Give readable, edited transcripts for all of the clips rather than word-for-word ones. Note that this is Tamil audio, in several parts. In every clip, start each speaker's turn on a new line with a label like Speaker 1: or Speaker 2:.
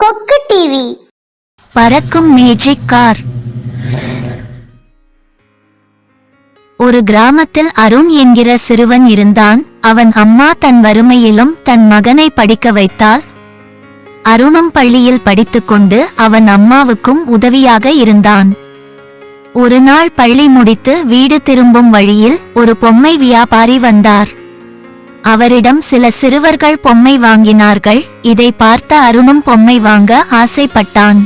Speaker 1: கொக்கு டிவி.
Speaker 2: பறக்கும் மேஜிக் கார். ஒரு கிராமத்தில் அருண் என்கிற சிறுவன் இருந்தான். அவன் அம்மா தன் வறுமையிலும் தன் மகனை படிக்க வைத்தாள். அருணும் பள்ளியில் படித்துக்கொண்டு அவன் அம்மாவுக்கும் உதவியாக இருந்தான். ஒரு நாள் பள்ளி முடித்து வீடு திரும்பும் வழியில் ஒரு பொம்மை வியாபாரி வந்தார். அவரிடம் சில சிறுவர்கள் பொம்மை வாங்கினார்கள். இதை பார்த்த அருணும் பொம்மை வாங்க ஆசைப்பட்டான்.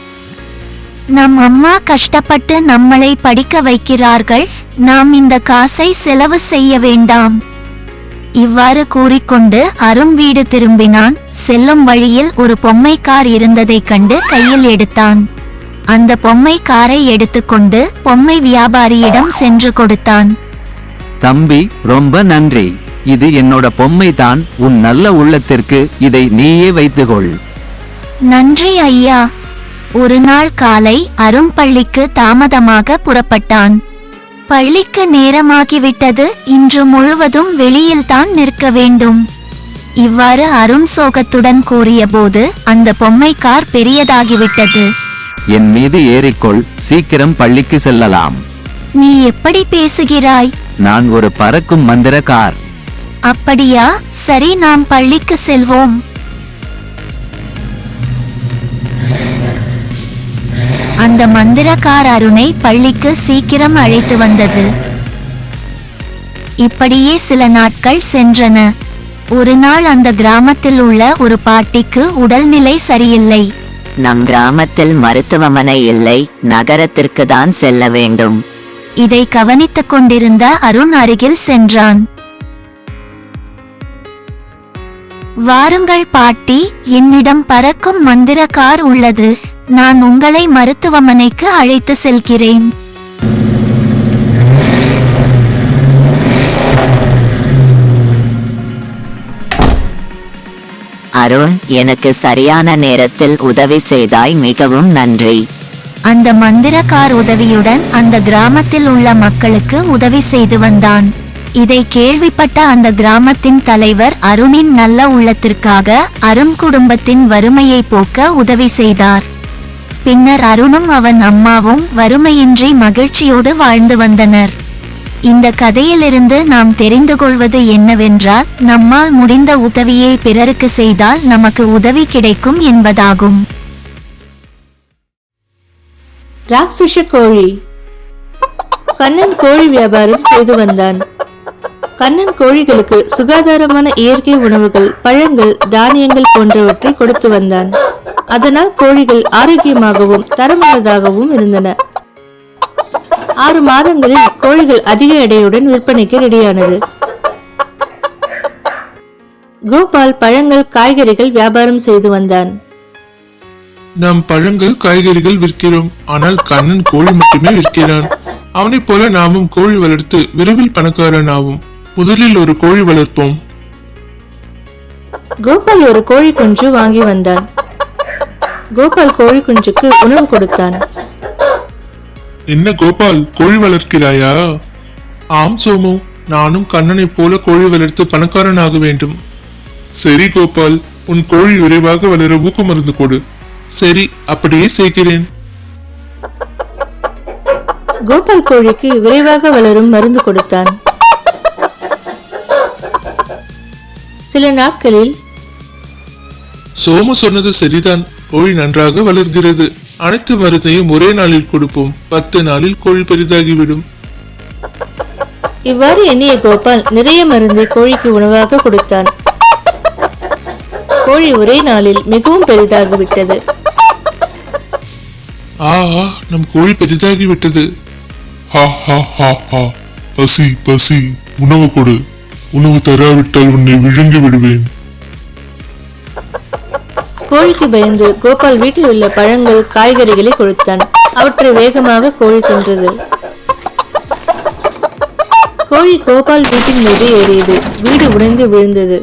Speaker 2: நம் அம்மா கஷ்டப்பட்டு நம்மளை படிக்க வைக்கிறார்கள், நாம் இந்த காசை செலவு செய்ய வேண்டாம். இவ்வாறு கூறிக்கொண்டு அருண் வீடு திரும்பினான். செல்லும் வழியில் ஒரு பொம்மை கார் இருந்ததைக் கண்டு கையில் எடுத்தான். அந்த பொம்மை காரை எடுத்துக்கொண்டு பொம்மை வியாபாரியிடம் சென்று கொடுத்தான்.
Speaker 3: தம்பி, ரொம்ப நன்றி. இது என்னோட பொம்மை தான். உன் நல்ல உள்ளத்திற்கு இதை நீயே வைத்துக்கொள்.
Speaker 2: நன்றி ஐயா. ஒரு நாள் காலை அருண் பள்ளிக்கு தாமதமாக புறப்பட்டான். பள்ளிக்கு நேரமாகிவிட்டது, இன்று முழுவதும் வெளியில்தான் நிற்க வேண்டும். இவ்வாறு அருண் சோகத்துடன் கூறியபோது அந்த பொம்மை கார் பெரியதாகிவிட்டது.
Speaker 3: என் மீது ஏறிக்கொள், சீக்கிரம் பள்ளிக்கு செல்லலாம்.
Speaker 2: நீ எப்படி பேசுகிறாய்?
Speaker 3: நான் ஒரு பறக்கும் மந்திர கார்.
Speaker 2: அப்படியா? சரி, நாம் பள்ளிக்கு செல்வோம். அந்த மந்திரக்கார் அருணை பள்ளிக்கு சீக்கிரம் அழைத்து வந்தது. இப்படியே சில நாட்கள் சென்றன. ஒரு நாள் அந்த கிராமத்தில் உள்ள ஒரு பாட்டிக்கு உடல்நிலை சரியில்லை.
Speaker 4: நம் கிராமத்தில் மருத்துவமனை இல்லை, நகரத்திற்கு தான் செல்ல வேண்டும்.
Speaker 2: இதை கவனித்துக் கொண்டிருந்த அருண் அருகில் சென்றான். வாருங்கள் பாட்டி, என்னிடம் பறக்கும் மந்திர கார் உள்ளது. நான் உங்களை மருத்துவமனைக்கு அழைத்து செல்கிறேன்.
Speaker 4: அருண், எனக்கு சரியான நேரத்தில் உதவி செய்தாய், மிகவும் நன்றி.
Speaker 2: அந்த மந்திர கார் உதவியுடன் அந்த கிராமத்தில் உள்ள மக்களுக்கு உதவி செய்து வந்தான். இதை கேள்விப்பட்ட அந்த கிராமத்தின் தலைவர் அருணின் நல்ல உள்ளத்திற்காக அருண் குடும்பத்தின் வறுமையை போக்க உதவி செய்தார். பின்னர் அருணும் அவன் அம்மாவும் வறுமையின்றி மகிழ்ச்சியோடு வாழ்ந்து வந்தனர். இந்த கதையிலிருந்து நாம் தெரிந்து கொள்வது என்னவென்றால், நம்மால் முடிந்த உதவியை பிறருக்கு செய்தால் நமக்கு உதவி கிடைக்கும் என்பதாகும்.
Speaker 5: ராட்சச கோழி. கண்ணன் கோழி வியாபாரம் செய்து வந்தான். கண்ணன் கோழிகளுக்கு சுகாதாரமான இயற்கை உணவுகள், பழங்கள், தானியங்கள் போன்றவற்றை கொடுத்து வந்தான். அதனால் கோழிகள் ஆரோக்கியமாகவும் தரமுள்ளதாகவும் இருந்தன. 6 மாதங்களில் கோழிகள் அதிக எடையுடன் விற்பனைக்கு ரெடியானது. கோபால் பழங்கள், காய்கறிகள் வியாபாரம் செய்து வந்தான்.
Speaker 6: நாம் பழங்கள், காய்கறிகள் விற்கிறோம், ஆனால் கண்ணன் கோழி மட்டுமே விற்கிறான். அவனைப் போல நாமும் கோழி வளர்த்து விரைவில் பணக்காரன் ஆகும். முதலில் ஒரு கோழி வளர்ப்போம்.
Speaker 5: கோபால் ஒரு கோழி குஞ்சு வாங்கி வந்தான். கோபால் கோழி குஞ்சுக்கு உணவு கொடுத்தான்.
Speaker 6: என்ன கோபால், கோழி வளர்க்கிறாயா? ஆம் சோமு, நானும் கண்ணனை போல கோழி வளர்த்து பணக்காரன் ஆக வேண்டும். சரி கோபால், உன் கோழி விரைவாக வளர ஊக்க மருந்து கொடு. சரி, அப்படியே செய்கிறேன்.
Speaker 5: கோபால் கோழிக்கு விரைவாக வளரும் மருந்து கொடுத்தான். சில நாட்களில்
Speaker 6: சோமு சொன்னது சரிதான், கோழி நன்றாக வளர்கிறது. அனைத்து மருந்தையும் ஒரே நாளில் கொடுப்போம். 10 நாளில் கோழி பெரிதாகிவிடும்.
Speaker 5: இவ்வாறு எண்ணிய கோபால் நிறைய மருந்தை கோழிக்கு உணவாக கொடுத்தான். கோழி ஒரே நாளில் மிகவும் பெரிதாகிவிட்டது.
Speaker 6: நம் கோழி பெரிதாகிவிட்டது. பசி பசி, உணவு கொடு. உணவு தராவிட்டால் உன்னை விழுங்கி விடுவேன்.
Speaker 5: கோழிக்கு பயந்து கோபால் வீட்டில் உள்ள பழங்கள், காய்கறிகளை கொடுத்தான். அவற்றை வேகமாக கோழி தின்றது. கோழி கோபால் வீட்டின் மீது ஏறியது. வீடு உடைந்து விழுந்தது.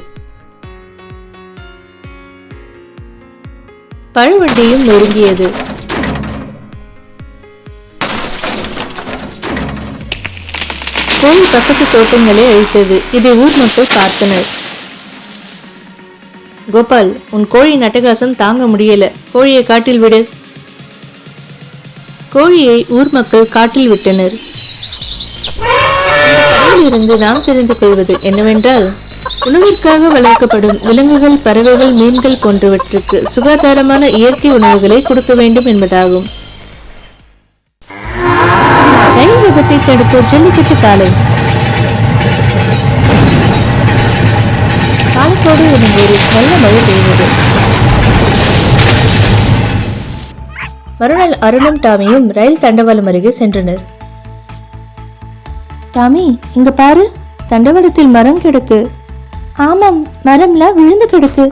Speaker 5: பழவண்டியும் நொறுங்கியது. கோழி பக்கத்து தோட்டங்களை அழித்தது. இதை ஊர் மக்கள் பார்த்தனர். கோபால், உன் கோழியின் அட்டகாசம் தாங்க முடியல, கோழியை காட்டில் விடு. கோழியை ஊர் மக்கள் காட்டில் விட்டனர். இருந்து நாம் தெரிந்து கொள்வது என்னவென்றால், உணவிற்காக வளர்க்கப்படும் விலங்குகள், பறவைகள், மீன்கள் போன்றவற்றுக்கு சுகாதாரமான இயற்கை உணவுகளை கொடுக்க வேண்டும் என்பதாகும். ரயில் விபத்தை தடுக்க ஜல்லிக்கட்டு காலை. காலத்தோடு ஒரு நல்ல மழை பெய்தது. மறுநாள் அருணும் டாமியும் ரயில் தண்டவாளம் அருகே சென்றனர். டாமி, இங்க பாரு, தண்டவாளத்தில் மரம் கிடக்கு. ஆமாம், மரம்லாம் விழுந்து கிடக்கு.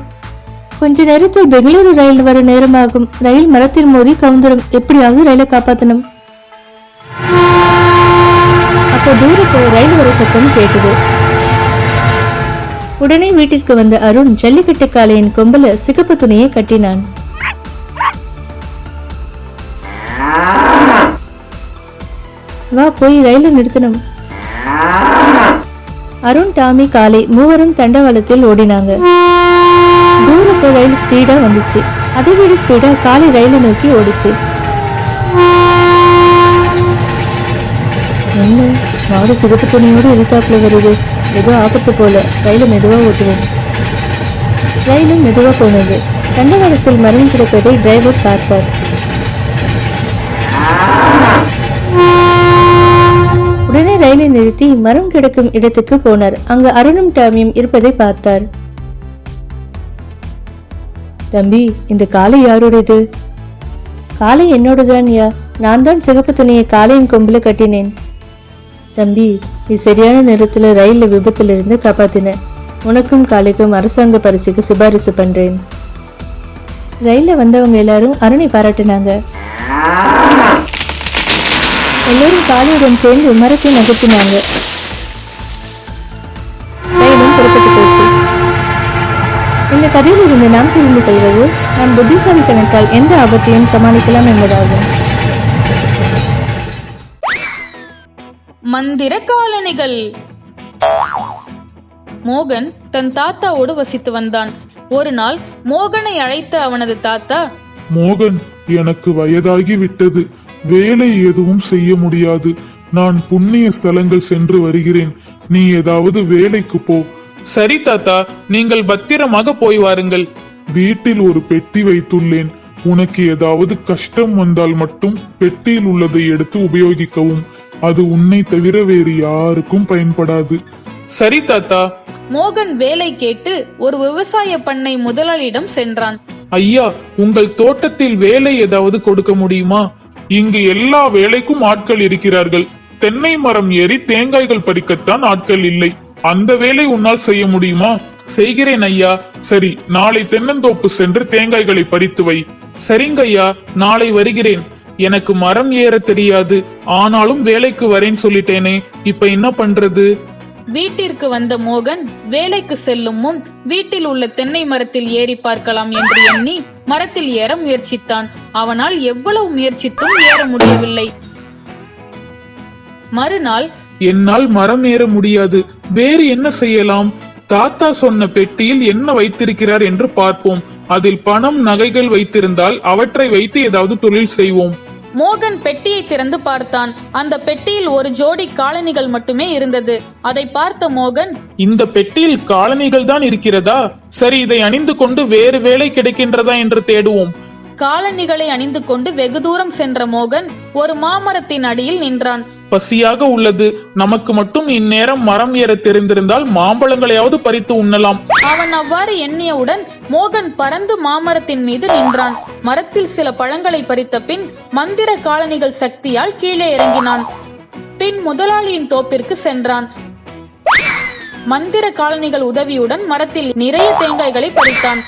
Speaker 5: கொஞ்ச நேரத்தில் பெங்களூரு ரயில் வர நேரமாகும். ரயில் மரத்தில் மோதி கவுந்தரும். எப்படியாவது ரயிலை காப்பாற்றணும். அப்போ தூரத்து ரயில் வர சத்தம் கேட்டது. உடனே வீட்டிற்கு வந்த அருண் ஜல்லிக்கட்டு காளையின் கொம்பல சிகப்பு துணியை கட்டினான். வா, போய் ரயில நிறுத்தணும். அருண், டாமி, காளை மூவரும் தண்டவாளத்தில் ஓடினாங்க. தூரத்து ரயில் ஸ்பீடா வந்துச்சு. அதை விட ஸ்பீடா காளை ரயிலை நோக்கி ஓடிச்சு. என்ன, மாடு சிகப்பு துணியோடு எதிர்த்தாப்புல வருது. ஏதோ ஆபத்து போல. ரயிலை மெதுவா ஓட்டுவேன். ரயிலும் மெதுவா போனது. தண்டவாளத்தில் மரம் கிடப்பதை டிரைவர் பார்த்தார். உடனே ரயிலை நிறுத்தி மரம் கிடக்கும் இடத்துக்கு போனார். அங்கு அருணும் டாமியும் இருப்பதை பார்த்தார். தம்பி, இந்த காளை யாருடையது? காளை என்னோடதான் யா. நான் தான் சிகப்பு துணியை காளையின் கொம்புல கட்டினேன். தம்பி, நீ சரியான நேரத்துல ரயில்ல விபத்துல இருந்து காப்பாத்தின. உனக்கும் காளைக்கும் அரசாங்க பரிசுக்கு சிபாரிசு பண்றேன். ரயில்ல வந்தவங்க எல்லாரும் அருணை பாராட்டினாங்க. எல்லோரும் காளையுடன் சேர்ந்து மரத்தை நகர்த்தினாங்க. ரயிலும் புறப்பட்டு போச்சு. இந்த கதையில் இருந்து நாம் தெரிந்து கொள்வது, நாம் புத்திசாலித்தனத்தால் எந்த ஆபத்தையும் சமாளிக்கலாம் என்பதாகும்.
Speaker 7: மந்திர காலணிகள். மோகன் தன் தாத்தாவோடு வசித்து வந்தான். ஒரு நாள் மோகனை அழைத்த அவனது தாத்தா,
Speaker 8: மோகன், எனக்கு வயதாகி விட்டது. வேலை எதுவும் செய்ய முடியாது. நான் புண்ணிய ஸ்தலங்கள் சென்று வருகிறேன். நீ ஏதாவது வேலைக்கு போ.
Speaker 9: சரி தாத்தா, நீங்கள் பத்திரமாக போய் வாருங்கள்.
Speaker 8: வீட்டில் ஒரு பெட்டி வைத்துள்ளேன். உனக்கு ஏதாவது கஷ்டம் வந்தால் மட்டும் பெட்டியில் உள்ளதை எடுத்து உபயோகிக்கவும். அது உன்னை தவிர வேறு யாருக்கும் பயன்படாது.
Speaker 9: சரி தாத்தா.
Speaker 7: மோகன் வேலை கேட்டு ஒரு விவசாய பண்ணை முதலாளியிடம் சென்றான்.
Speaker 9: ஐயா, உங்கள் தோட்டத்தில் வேலை ஏதாவது கொடுக்க முடியுமா?
Speaker 8: இங்கு எல்லா வேலைக்கும் ஆட்கள் இருக்கிறார்கள். தென்னை மரம் ஏறி தேங்காய்கள் பறிக்கத்தான் ஆட்கள் இல்லை. அந்த வேலை உன்னால் செய்ய முடியுமா?
Speaker 9: செய்கிறேன் ஐயா.
Speaker 8: சரி, நாளை தென்னந்தோப்பு சென்று தேங்காய்களை பறித்து வை.
Speaker 9: சரிங்க ஐயா, நாளை வருகிறேன். எனக்கு மரம் ஏற தெரியாது, ஆனாலும் வேலைக்கு வரேன்னு சொல்லிட்டேனே, இப்ப என்ன பண்றது?
Speaker 7: வீட்டிற்கு வந்த மோகன் வேலைக்கு செல்லும் முன் வீட்டில் உள்ள தென்னை மரத்தில் ஏறி பார்க்கலாம் என்று எண்ணி மரத்தில் ஏற முயற்சித்தான். அவனால் எவ்வளவு முயற்சித்தும் ஏற முடியவில்லை. மறுநாள்,
Speaker 9: என்னால் மரம் ஏற முடியாது, வேறு என்ன செய்யலாம்? தாத்தா சொன்ன பெட்டியில் என்ன வைத்திருக்கிறார் என்று பார்ப்போம். அதில் பணம், நகைகள் வைத்திருந்தால் அவற்றை வைத்து ஏதாவது தொழில் செய்வோம்.
Speaker 7: மோகன் பெட்டியை திறந்து பார்த்தான். அந்த பெட்டியில் ஒரு ஜோடி காலணிகள் மட்டுமே இருந்தது. அதை பார்த்த மோகன்,
Speaker 9: இந்த பெட்டியில் காலணிகள் தான் இருக்கிறதா? சரி, இதை அணிந்து கொண்டு வேறு வேலை கிடைக்கின்றதா என்று தேடுவோம்.
Speaker 7: காலணிகளை அணிந்து கொண்டு வெகு தூரம் சென்ற மோகன் ஒரு மாமரத்தின் அடியில் நின்றான்.
Speaker 9: பசியாக உள்ளது. நமக்கு மட்டும் இந்நேரம் மரம் ஏற தெரிந்திருந்தால் மாம்பழங்களையாவது பறித்து உண்ணலாம்.
Speaker 7: அவன் அவ்வாறு எண்ணியவுடன் மோகன் பறந்து மாமரத்தின் மீது நின்றான். மரத்தில் சில பழங்களை பறித்த பின் மந்திர காலணிகள் சக்தியால் கீழே இறங்கினான். பின் முதலாளியின் தோப்பிற்கு சென்றான். மந்திர காலணிகள் உதவியுடன் மரத்தில் நிறைய தேங்காய்களை பறித்தான்.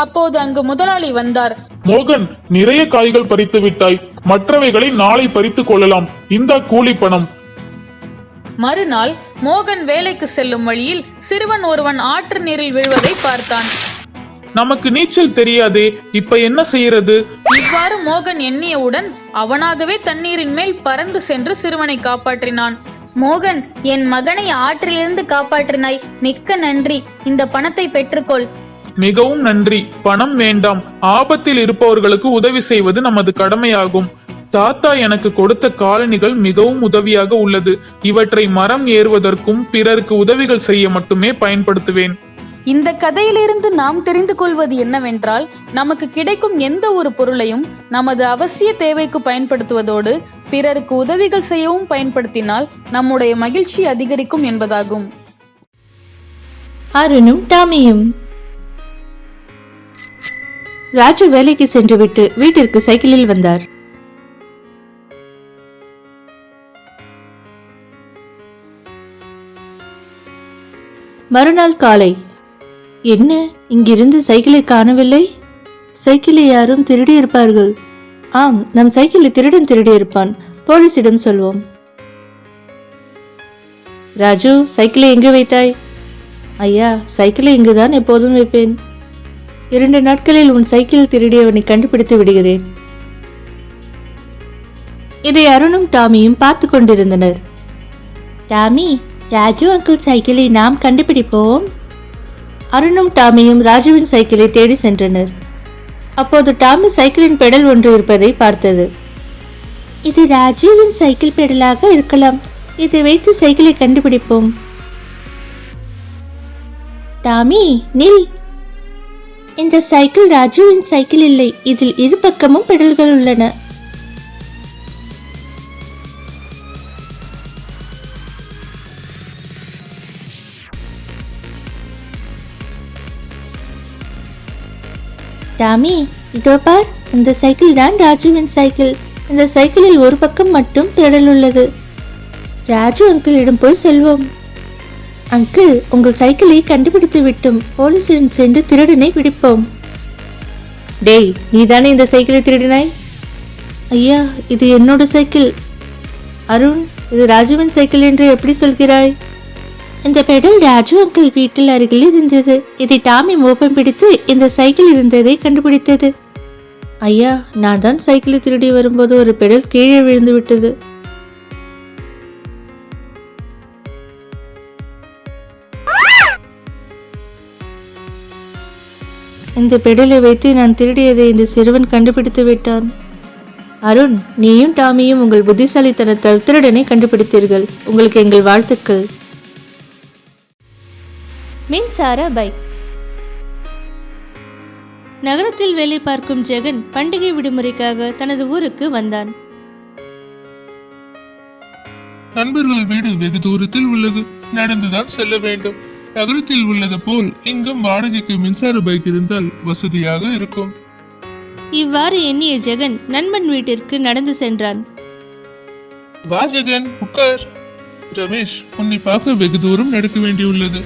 Speaker 7: அப்போது அங்கு முதலாளி வந்தார்.
Speaker 8: மோகன், நிறைய காய்கள் பறித்து விட்டாய். மற்றவைகளை நாளை பறித்துக் கொள்ளலாம். இந்த கூலி பணம்.
Speaker 7: மறுநாள் மோகன் வேலைக்கு செல்லும் வழியில் சிறுவன் ஒருவன் ஆற்று நீரில் விழுவதை பார்த்தான்.
Speaker 9: நமக்கு நீச்சல் தெரியாதே, இப்ப என்ன செய்யறது?
Speaker 7: இவ்வாறு மோகன் எண்ணியவுடன் அவனாகவே தண்ணீரின் மேல் பறந்து சென்று சிறுவனை காப்பாற்றினான். மோகன், என் மகனை ஆற்றிலிருந்து காப்பாற்றினாய், மிக்க நன்றி. இந்த பணத்தை பெற்றுக்கொள்.
Speaker 9: மிகவும் நன்றி. பணம் வேண்டாம். ஆபத்தில் இருப்பவர்களுக்கு உதவி செய்வது நமது கடமையாகும். தாத்தா எனக்கு கொடுத்த காலணிகள் மிகவும் உதவியாக உள்ளது. இவற்றை மரம் ஏறுவதற்கும் பிறருக்கு உதவிகள் செய்ய மட்டுமே பயன்படுத்துவேன்.
Speaker 7: இந்த கதையிலிருந்து நாம் தெரிந்து கொள்வது என்னவென்றால், நமக்கு கிடைக்கும் எந்த ஒரு பொருளையும் நமது அவசிய தேவைக்கு பயன்படுத்துவதோடு பிறருக்கு உதவிகள் செய்யவும் பயன்படுத்தினால் நம்முடைய மகிழ்ச்சி அதிகரிக்கும் என்பதாகும்.
Speaker 5: அருணும் டாமியும். ராஜு வேலைக்கு சென்றுவிட்டு வீட்டிற்கு சைக்கிளில் வந்தார். மறுநாள் காலை. என்ன, இங்கிருந்து சைக்கிளை காணவில்லை? சைக்கிளை யாரும் திருடியிருப்பார்கள். ஆம், நம் சைக்கிளை திருடன் திருடியிருப்பான். போலீசிடம் சொல்வோம். ராஜு, சைக்கிளை எங்கே வைத்தாய்? ஐயா, சைக்கிளை இங்குதான் எப்போதும் வைப்பேன். 2 நாட்களில் உன் சைக்கிள் திருடியவனை கண்டுபிடித்து விடுகிறேன். இதை அருணும் டாமியும் பார்த்து கொண்டிருந்தனர். டாமி, ராஜு அங்கிள் சைக்கிளை நாம் கண்டுபிடிப்போம். அருணும் டாமியும் ராஜுவின் சைக்கிளை தேடி சென்றனர். அப்போது டாமி சைக்கிளின் பெடல் ஒன்று இருப்பதை பார்த்தது. இது ராஜுவின் சைக்கிள் பெடலாக இருக்கலாம். இதை வைத்து சைக்கிளை கண்டுபிடிப்போம். டாமி, நில். இந்த சைக்கிள் ராஜுவின் சைக்கிள் இல்லை. இதில் இரு பக்கமும் பெடல்கள் உள்ளன. டாமி, இதோ பார், இந்த சைக்கிள் தான் ராஜுவின் சைக்கிள். இந்த சைக்கிளில் ஒரு பக்கம் மட்டும் பெடல் உள்ளது. ராஜு அங்கிளிடம் போய் சொல்வோம். அங்கிள், உங்கள் சைக்கிளை கண்டுபிடித்து விட்டோம். போலீசிடம் சென்று திருடனை பிடிப்போம். டேய், நீதானே இந்த சைக்கிளை திருடினாய்? ஐயா, இது என்னோட சைக்கிள். அருண், இது ராஜுவின் சைக்கிள் என்று எப்படி சொல்கிறாய்? இந்த பெடல் ராஜு அங்கிள் வீட்டில் அருகில் இருந்தது. இதை டாமி மோப்பம் பிடித்து இந்த சைக்கிள் இருந்ததை கண்டுபிடித்தது. ஐயா, நான் தான் சைக்கிளை திருடி வரும்போது ஒரு பெடல் கீழே விழுந்து விட்டது. இந்த பெடலை வைத்து நான் திருடியதை இந்த சிறுவன் கண்டுபிடித்து விட்டான். அருண், நீயும் டாமியும் உங்கள் புத்திசாலித்தனத்தால் திருடனை கண்டுபிடித்தீர்கள். உங்களுக்கு எங்கள் வாழ்த்துக்கள். மின்சார பைக். நகரத்தில் வேலை பார்க்கும் ஜெகன் பண்டிகை விடுமுறைக்காக தனது ஊருக்கு வந்தான்.
Speaker 6: நண்பர்கள் வீடு வெகு தூரத்தில் உள்ளது. நடந்துதான் செல்ல வேண்டும். நகரத்தில் உள்ளது போல் இங்கும் வாடகைக்கு மின்சார பைக் இருந்தால் வசதியாக இருக்கும்.
Speaker 5: இவ்வாறு எண்ணிய ஜெகன் நண்பன் வீட்டிற்கு நடந்து சென்றான்.
Speaker 6: வா ஜெகன், உட்கார். ரமேஷ், உன்னை பார்க்க வெகு தூரம் நடக்க வேண்டியுள்ளது.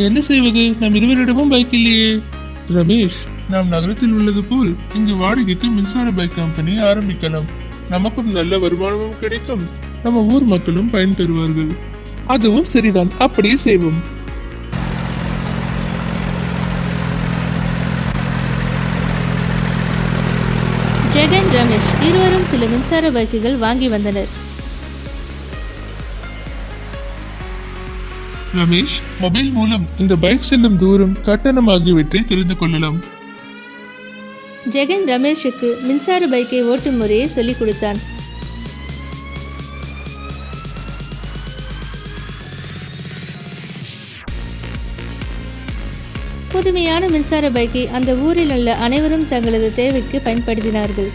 Speaker 6: என்ன செய்வது? நம் இருவரிடமும் பைக் இல்லையே. ரமேஷ், நாம் நகரத்தில் உள்ளது போல் இங்கு வாடகைக்கு மின்சார பைக் கம்பெனி ஆரம்பிக்கலாம். நமக்கும் நல்ல வருமானமும் கிடைக்கும். நம்ம ஊர் மக்களும் பயன்பெறுவார்கள். அதுவும் சரிதான், அப்படியே செய்வோம்.
Speaker 5: ஜெகன், ரமேஷ் இருவரும் சில மின்சார பைக்குகள் வாங்கி வந்தனர்.
Speaker 6: ரமேஷ், மொபைல் மூலம் இந்த பைக் செல்லும் தூரம், கட்டணம் ஆகியவற்றை தெரிந்து கொள்ளலாம்.
Speaker 5: ஜெகன் ரமேஷுக்கு மின்சார பைக்கை ஓட்டும் முறையை சொல்லிக் கொடுத்தான். புதுமையான மின்சார பைக்கை அந்த ஊரில் உள்ள அனைவரும் தங்களது தேவைக்கு பயன்படுத்தினார்கள்.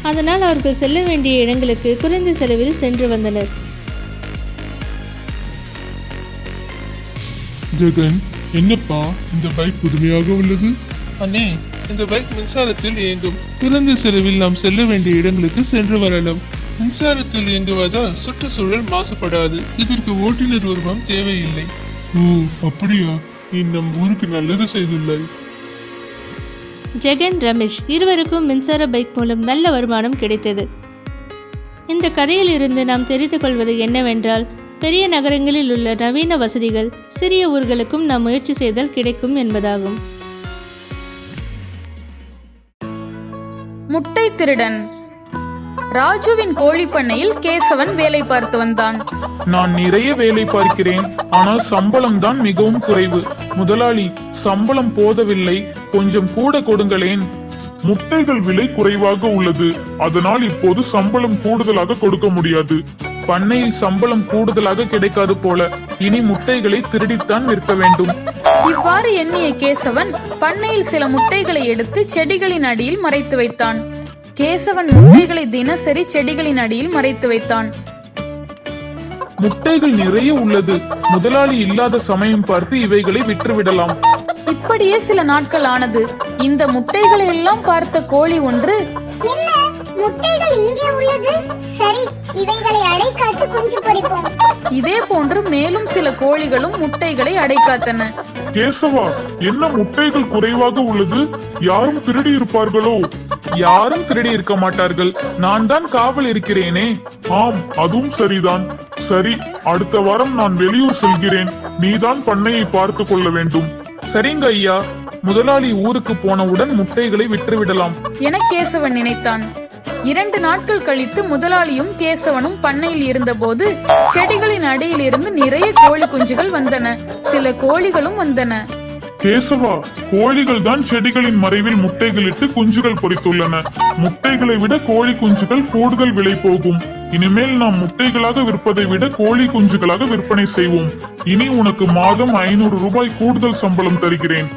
Speaker 5: அதனால் அவர்கள் செல்ல வேண்டிய இடங்களுக்கு குறைந்த செலவில் சென்று வந்தனர்.
Speaker 6: ஜெகன், என்னப்பா இந்த பைக் புதுமையாக உள்ளது? அண்ணே, இந்த பைக் மின்சாரத்தில் இயங்கும். குறைந்த செலவில் நாம் செல்ல வேண்டிய இடங்களுக்கு சென்று வரலாம். மின்சாரத்தில் இயங்குவதால் சுற்றுச்சூழல் மாசுபடாது. இதற்கு ஓட்டுநர் உருவம் தேவையில்லை. ஓ, அப்படியா? நீ நம் ஊருக்கு நல்லது செய்துள்ளாய்.
Speaker 5: ஜெகன், ரமேஷ் இருவருக்கும் மின்சார பைக் மூலம் நல்ல வருமானம் கிடைத்தது. இந்த கதையில் இருந்து நாம் தெரிந்து கொள்வது என்னவென்றால், பெரிய நகரங்களில் உள்ள நவீன வசதிகள் சிறிய ஊர்களுக்கும் நாம் முயற்சி செய்தால் கிடைக்கும் என்பதாகும்.
Speaker 7: முட்டை திருடன். ராஜுவின் கோழி பண்ணையில் கேசவன் வேலை பார்த்து வந்தான்.
Speaker 9: நான் நிறைய வேலை பார்க்கிறேன், ஆனால் சம்பளம் தான் மிகவும் குறைவு. முதலாளி, சம்பளம் போதவில்லை, கொஞ்சம் கூட கொடுங்களேன்.
Speaker 8: முட்டைகள் விலை குறைவாக உள்ளது, அதனால் இப்போது சம்பளம் கூடுதலாக கொடுக்க முடியாது.
Speaker 9: பண்ணையில் சம்பளம் கூடுதலாக கிடைக்காது போல, இனி முட்டைகளை திருடித்தான் விற்க வேண்டும்.
Speaker 7: இவ்வாறு எண்ணிய கேசவன் பண்ணையில் சில முட்டைகளை எடுத்து செடிகளின் அடியில் மறைத்து வைத்தான். கேசவன் முட்டைகளை தினசரி செடிகளின் அடியில் மறைத்து வைத்தான்.
Speaker 9: முட்டைகள் நிறைய உள்ளது, முதலாளி இல்லாத சமயம் பார்த்து இவைகளை விற்றுவிடலாம்.
Speaker 7: இப்படியே சில நாட்கள் ஆனது. இந்த முட்டைகளை எல்லாம் பார்த்த கோழி ஒன்று,
Speaker 1: என்ன முட்டைகள் இங்கே உள்ளது? சரி, இவைகளை அடைக்காத்து குஞ்சு பொரிப்போம்.
Speaker 7: இதே போன்று மேலும் சில கோழிகளும் முட்டைகளை அடைக்காத்தன.
Speaker 8: கேசவா, என்ன முட்டைகள் குறைவாக உள்ளது? யாரும் திருடி இருப்பார்களோ?
Speaker 9: யாரும் திருடி இருக்க மாட்டார்கள், நான் தான் காவல் இருக்கிறேனே.
Speaker 8: ஆம், அதுவும் சரிதான். சரி, அடுத்த வாரம் நான் வெளியூர் செல்கிறேன், நீதான் பண்ணையை பார்த்து கொள்ள வேண்டும்.
Speaker 9: சரிங்க ஐயா, முதலாளி ஊருக்கு போனவுடன் முட்டைகளை விற்றுவிடலாம்
Speaker 7: என கேசவன் நினைத்தான். 2 நாட்கள் கழித்து முதலாளியும் கேசவனும் பண்ணையில் இருந்தபோது செடிகளின் அடியில் இருந்து நிறைய கோழி குஞ்சுகள் வந்தன. சில கோழிகளும் வந்தன.
Speaker 8: கேசவா, கோழிகள் தான் செடிகளின் மறைவில் முட்டைகளிட்டு குஞ்சுகள் பொரித்துள்ளன. முட்டைகளை விட கோழி குஞ்சுகள் கூடுதல் விலை போகும். இனிமேல் நாம் முட்டைகளாக விற்பதை விட கோழி குஞ்சுகளாக விற்பனை செய்வோம். இனி உனக்கு மாதம் 500 ரூபாய் கூடுதல் சம்பளம் தருகிறேன்.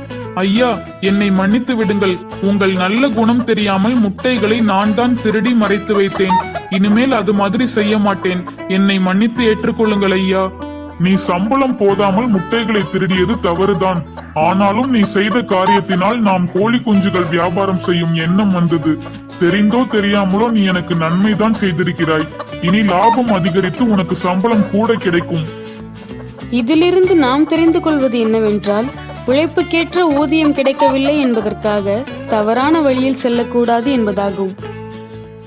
Speaker 9: ஐயா, என்னை மன்னித்து விடுங்கள். உங்கள் நல்ல குணம் தெரியாமல் முட்டைகளை நான் தான் திருடி மறைத்து வைத்தேன். இனிமேல் அது மாதிரி செய்ய மாட்டேன். என்னை மன்னித்து ஏற்றுக்கொள்ளுங்கள் ஐயா.
Speaker 8: நீ சம்பளம் போதாமல் முட்டைகளை திருடியது தவறுதான். ஆனாலும் நீ செய்த காரியத்தினால் நாம் கோழி குஞ்சுகள் வியாபாரம் செய்யும் எண்ணம் வந்தது. தெரிந்தோ தெரியாமலோ நீ எனக்கு நன்மைதான் செய்திருக்கிறாய். இனி லாபம் அதிகரித்து உனக்கு சம்பளம் கூட கிடைக்கும்.
Speaker 10: இதிலிருந்து நாம் தெரிந்து கொள்வது என்னவென்றால், உழைப்புக்கேற்ற ஊதியம் கிடைக்கவில்லை என்பதற்காக தவறான வழியில் செல்லக்கூடாது என்பதாகும்.